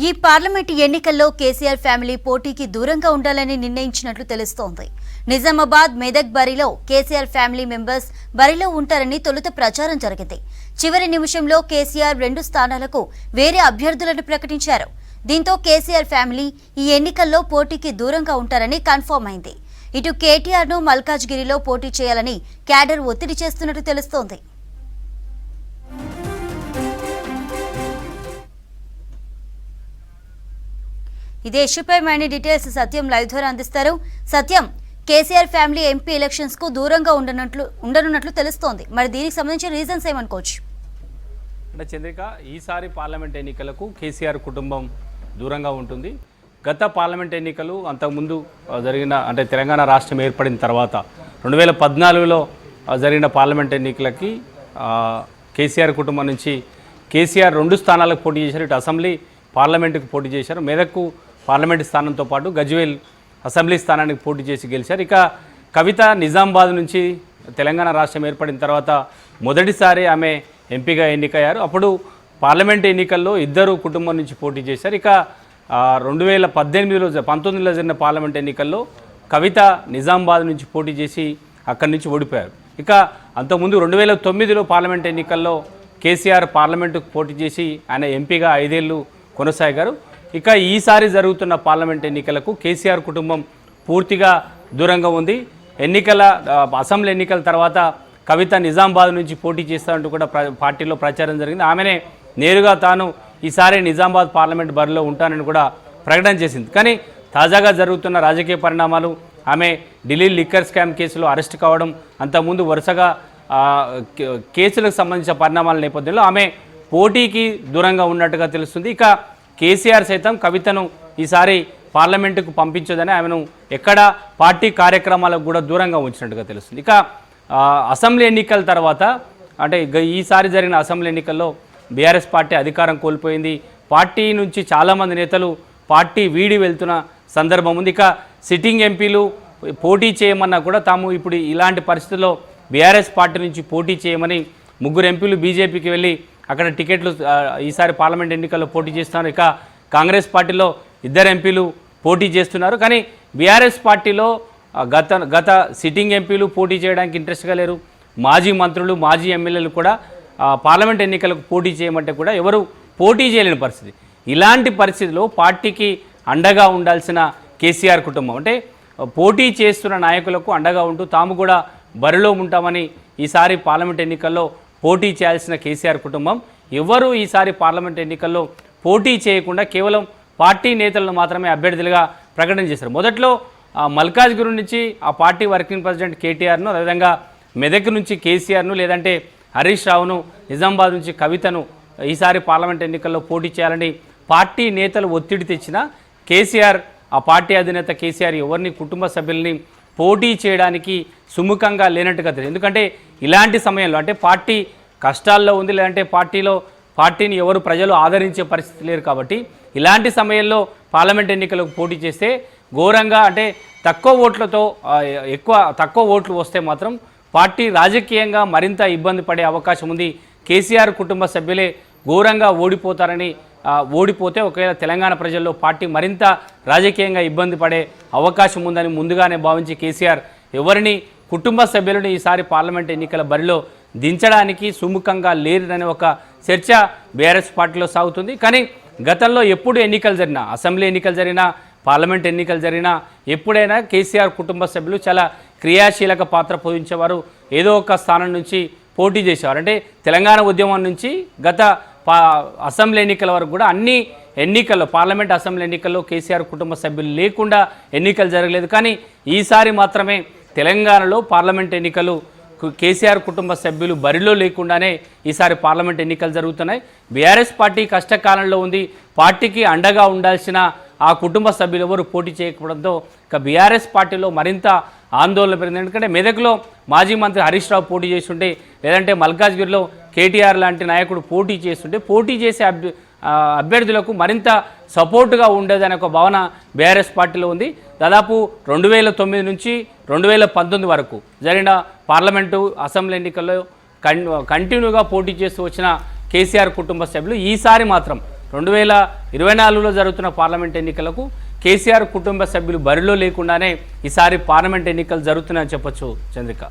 ఈ పార్లమెంట్ ఎన్నికల్లో కేసీఆర్ ఫ్యామిలీ పోటీకి దూరంగా ఉండాలని నిర్ణయించినట్లు తెలుస్తోంది. నిజామాబాద్, మెదక్ బరిలో కేసీఆర్ ఫ్యామిలీ మెంబర్స్ బరిలో ఉంటారని తొలుత ప్రచారం జరిగింది. చివరి నిమిషంలో కేసీఆర్ 2 స్థానాలకు వేరే అభ్యర్థులను ప్రకటించారు. దీంతో కేసీఆర్ ఫ్యామిలీ ఈ ఎన్నికల్లో పోటీకి దూరంగా ఉంటారని కన్ఫర్మ్ అయింది. ఇటు కేటీఆర్ను మల్కాజ్గిరిలో పోటీ చేయాలని క్యాడర్ ఒత్తిడి చేస్తున్నట్టు తెలుస్తోంది. ఇదే ఇష్యూపై మరిన్ని డీటెయిల్స్ సత్యం లైవ్ ద్వారా అందిస్తారు. సత్యం, కేసీఆర్ ఫ్యామిలీ ఎంపీ ఎలక్షన్స్ కు దూరంగా ఉండనున్నట్లు తెలుస్తోంది. మరి దీనికి సంబంధించిన రీజన్స్ ఏమనుకోవచ్చు? అంటే చంద్రిక, ఈసారి పార్లమెంట్ ఎన్నికలకు కేసీఆర్ కుటుంబం దూరంగా ఉంటుంది. గత పార్లమెంట్ ఎన్నికలు అంతకుముందు జరిగిన అంటే తెలంగాణ రాష్ట్రం ఏర్పడిన తర్వాత 2014లో జరిగిన పార్లమెంట్ ఎన్నికలకి కేసీఆర్ కుటుంబం నుంచి కేసీఆర్ 2 స్థానాలకు పోటీ చేశారు. ఇటు అసెంబ్లీ, పార్లమెంటుకు పోటీ చేశారు. మెదక్కు పార్లమెంటు స్థానంతో పాటు గజ్వేల్ అసెంబ్లీ స్థానానికి పోటీ చేసి గెలిచారు. ఇక కవిత నిజామాబాద్ నుంచి తెలంగాణ రాష్ట్రం ఏర్పడిన తర్వాత మొదటిసారి ఆమె ఎంపీగా ఎన్నికయ్యారు. అప్పుడు పార్లమెంట్ ఎన్నికల్లో ఇద్దరు కుటుంబం నుంచి పోటీ చేశారు. ఇక 2019లో జరిగిన పార్లమెంట్ ఎన్నికల్లో కవిత నిజామాబాద్ నుంచి పోటీ చేసి అక్కడి నుంచి ఓడిపోయారు. ఇక అంతకుముందు 2009లో పార్లమెంట్ ఎన్నికల్లో కేసీఆర్ పార్లమెంటుకు పోటీ చేసి ఆయన ఎంపీగా 5 ఏళ్ళు కొనసాగారు. ఇక ఈసారి జరుగుతున్న పార్లమెంట్ ఎన్నికలకు కేసీఆర్ కుటుంబం పూర్తిగా దూరంగా ఉంది. అసెంబ్లీ ఎన్నికల తర్వాత కవిత నిజామాబాద్ నుంచి పోటీ చేస్తారంటూ కూడా పార్టీలో ప్రచారం జరిగింది. ఆమెనే నేరుగా తాను ఈసారి నిజామాబాద్ పార్లమెంట్ బరిలో ఉంటానని కూడా ప్రకటన చేసింది. కానీ తాజాగా జరుగుతున్న రాజకీయ పరిణామాలు, ఆమె ఢిల్లీ లిక్కర్ స్కామ్ కేసులో అరెస్ట్ కావడం, అంతకుముందు వరుసగా కేసులకు సంబంధించిన పరిణామాల నేపథ్యంలో ఆమె పోటీకి దూరంగా ఉన్నట్టుగా తెలుస్తుంది. ఇక కేసీఆర్ సైతం కవితను ఈసారి పార్లమెంటుకు పంపించదని ఆమెను ఎక్కడ పార్టీ కార్యక్రమాలకు కూడా దూరంగా ఉంచినట్టుగా తెలుస్తుంది. ఇక అసెంబ్లీ ఎన్నికల తర్వాత అంటే ఈసారి జరిగిన అసెంబ్లీ ఎన్నికల్లో బీఆర్ఎస్ పార్టీ అధికారం కోల్పోయింది. పార్టీ నుంచి చాలామంది నేతలు పార్టీ వీడి వెళ్తున్న సందర్భం ఉంది. ఇక సిట్టింగ్ ఎంపీలు పోటీ చేయమన్నా కూడా తాము ఇప్పుడు ఇలాంటి పరిస్థితుల్లో బీఆర్ఎస్ పార్టీ నుంచి పోటీ చేయమని 3 ఎంపీలు బీజేపీకి వెళ్ళి అక్కడ టికెట్లు ఈసారి పార్లమెంట్ ఎన్నికల్లో పోటీ చేస్తున్నారు. ఇక కాంగ్రెస్ పార్టీలో 2 ఎంపీలు పోటీ చేస్తున్నారు. కానీ బీఆర్ఎస్ పార్టీలో గత సిట్టింగ్ ఎంపీలు పోటీ చేయడానికి ఇంట్రెస్ట్గా లేరు. మాజీ మంత్రులు, మాజీ ఎమ్మెల్యేలు కూడా పార్లమెంట్ ఎన్నికలకు పోటీ చేయమంటే కూడా ఎవరు పోటీ చేయలేని పరిస్థితి. ఇలాంటి పరిస్థితిలో పార్టీకి అండగా ఉండాల్సిన కేసీఆర్ కుటుంబం అంటే పోటీ చేస్తున్న నాయకులకు అండగా ఉంటూ తాము కూడా బరిలో ఉంటామని ఈసారి పార్లమెంట్ ఎన్నికల్లో పోటీ చేయాల్సిన కేసీఆర్ కుటుంబం ఎవరు ఈసారి పార్లమెంట్ ఎన్నికల్లో పోటీ చేయకుండా కేవలం పార్టీ నేతలను మాత్రమే అభ్యర్థులుగా ప్రకటన చేశారు. మొదట్లో మల్కాజ్గిరి నుంచి ఆ పార్టీ వర్కింగ్ ప్రెసిడెంట్ కేటీఆర్ను, అదేవిధంగా మెదక్ నుంచి కేసీఆర్ను, లేదంటే హరీష్ రావును, నిజామాబాద్ నుంచి కవితను ఈసారి పార్లమెంట్ ఎన్నికల్లో పోటీ చేయాలని పార్టీ నేతలు ఒత్తిడి తెచ్చినా కేసీఆర్, ఆ పార్టీ అధినేత కేసీఆర్ ఎవరిని కుటుంబ సభ్యుల్ని పోటీ చేయడానికి సుముఖంగా లేనట్టుగా తెలియదు. ఎందుకంటే ఇలాంటి సమయంలో అంటే పార్టీ కష్టాల్లో ఉంది, లేదంటే పార్టీని ఎవరు ప్రజలు ఆదరించే పరిస్థితి లేరు. కాబట్టి ఇలాంటి సమయంలో పార్లమెంట్ ఎన్నికలకు పోటీ చేస్తే ఘోరంగా అంటే తక్కువ ఓట్లు వస్తే మాత్రం పార్టీ రాజకీయంగా మరింత ఇబ్బంది పడే అవకాశం ఉంది. కేసీఆర్ కుటుంబ సభ్యులే ఘోరంగా ఓడిపోతే ఒకవేళ తెలంగాణ ప్రజల్లో పార్టీ మరింత రాజకీయంగా ఇబ్బంది పడే అవకాశం ఉందని ముందుగానే భావించి కేసీఆర్ ఎవరిని కుటుంబ సభ్యులను ఈసారి పార్లమెంట్ ఎన్నికల బరిలో దించడానికి సుముఖంగా లేరనే ఒక చర్చ బీఆర్ఎస్ పార్టీలో సాగుతుంది. కానీ గతంలో ఎప్పుడు ఎన్నికలు జరిగినా, అసెంబ్లీ ఎన్నికలు జరిగినా, పార్లమెంట్ ఎన్నికలు జరిగినా ఎప్పుడైనా కేసీఆర్ కుటుంబ సభ్యులు చాలా క్రియాశీలక పాత్ర పోషించేవారు. ఏదో ఒక స్థానం నుంచి పోటీ చేసేవారు. అంటే తెలంగాణ ఉద్యమం నుంచి గత అసెంబ్లీ ఎన్నికల వరకు కూడా అన్ని ఎన్నికల్లో, పార్లమెంట్ అసెంబ్లీ ఎన్నికల్లో కేసీఆర్ కుటుంబ సభ్యులు లేకుండా ఎన్నికలు జరగలేదు. కానీ ఈసారి మాత్రమే తెలంగాణలో పార్లమెంట్ ఎన్నికలు కేసీఆర్ కుటుంబ సభ్యులు బరిలో లేకుండానే ఈసారి పార్లమెంట్ ఎన్నికలు జరుగుతున్నాయి. బీఆర్ఎస్ పార్టీ కష్టకాలంలో ఉంది. పార్టీకి అండగా ఉండాల్సిన ఆ కుటుంబ సభ్యులు ఎవరు పోటీ చేయకపోవడంతో ఇక బీఆర్ఎస్ పార్టీలో మరింత ఆందోళన పెరిగింది. ఎందుకంటే మెదక్లో మాజీ మంత్రి హరీష్ రావు పోటీ చేస్తుంటే, లేదంటే మల్కాజ్గిరిలో కేటీఆర్ లాంటి నాయకుడు పోటీ చేస్తుంటే పోటీ చేసే అభ్యర్థులకు మరింత సపోర్టుగా ఉండేదనే ఒక భావన బీఆర్ఎస్ పార్టీలో ఉంది. దాదాపు 2009 నుంచి 2019 వరకు జరిగిన పార్లమెంటు అసెంబ్లీ ఎన్నికల్లో కంటిన్యూగా పోటీ చేస్తూ వచ్చిన కేసీఆర్ కుటుంబ సభ్యులు ఈసారి మాత్రం 2024లో జరుగుతున్న పార్లమెంట్ ఎన్నికలకు కేసీఆర్ కుటుంబ సభ్యులు బరిలో లేకుండానే ఈసారి పార్లమెంట్ ఎన్నికలు జరుగుతున్నాయని చెప్పొచ్చు చంద్రిక.